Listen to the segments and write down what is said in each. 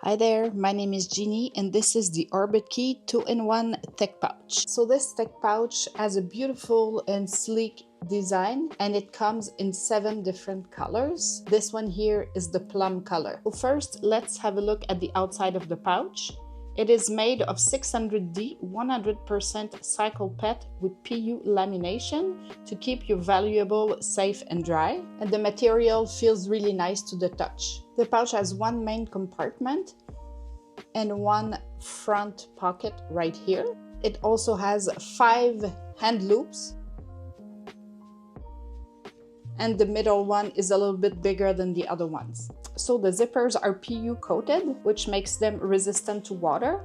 Hi there, my name is Jeannie and this is the Orbitkey 2-in-1 tech pouch. So this tech pouch has a beautiful and sleek design and it comes in 7 different colors. This one here is the plum color. So first, let's have a look at the outside of the pouch. It is made of 600D 100% cycle PET with PU lamination to keep your valuable safe and dry. And the material feels really nice to the touch. The pouch has one main compartment and one front pocket right here. It also has 5 hand loops. And the middle one is a little bit bigger than the other ones. So the zippers are PU coated, which makes them resistant to water.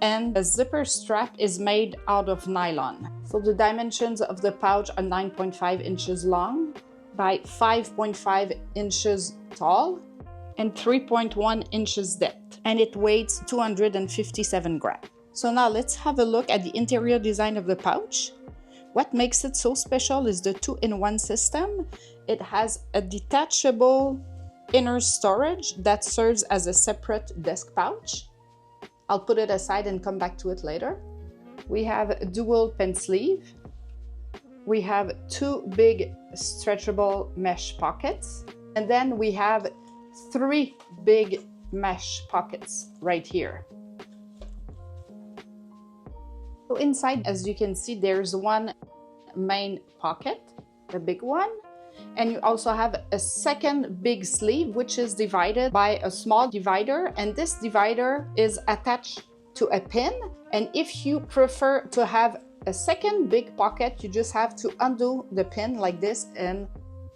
And the zipper strap is made out of nylon. So the dimensions of the pouch are 9.5 inches long by 5.5 inches tall and 3.1 inches depth. And it weighs 257 grams. So now let's have a look at the interior design of the pouch. What makes it so special is the 2-in-1 system. It has a detachable inner storage that serves as a separate desk pouch. I'll put it aside and come back to it later. We have a dual pen sleeve. We have 2 big stretchable mesh pockets. And then we have 3 big mesh pockets right here. So inside, as you can see, there's one main pocket, the big one. And you also have a second big sleeve, which is divided by a small divider. And this divider is attached to a pin. And if you prefer to have a second big pocket, you just have to undo the pin like this. And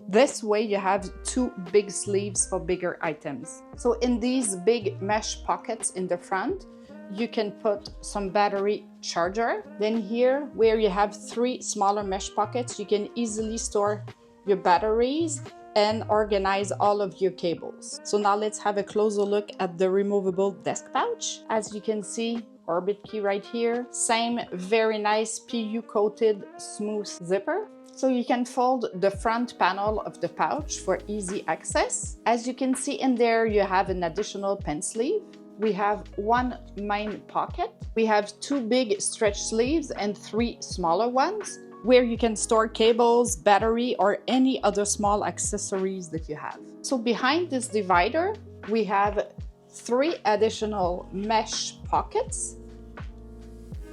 this way you have 2 big sleeves for bigger items. So in these big mesh pockets in the front, you can put some battery charger. Then here, where you have 3 smaller mesh pockets, you can easily store your batteries and organize all of your cables. So now let's have a closer look at the removable desk pouch. As you can see, Orbitkey right here. Same very nice PU coated smooth zipper. So you can fold the front panel of the pouch for easy access. As you can see in there, you have an additional pen sleeve. We have 1 main pocket. We have 2 big stretch sleeves and 3 smaller ones where you can store cables, battery, or any other small accessories that you have. So behind this divider, we have 3 additional mesh pockets.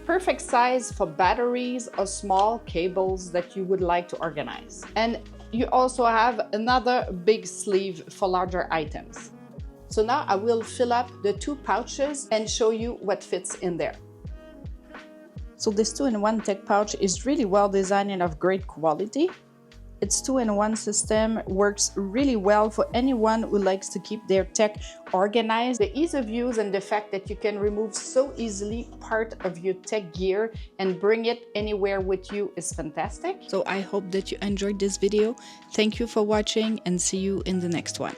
Perfect size for batteries or small cables that you would like to organize. And you also have another big sleeve for larger items. So now I will fill up the 2 pouches and show you what fits in there. So this 2-in-1 tech pouch is really well designed and of great quality. Its 2-in-1 system works really well for anyone who likes to keep their tech organized. The ease of use and the fact that you can remove so easily part of your tech gear and bring it anywhere with you is fantastic. So I hope that you enjoyed this video. Thank you for watching and see you in the next one.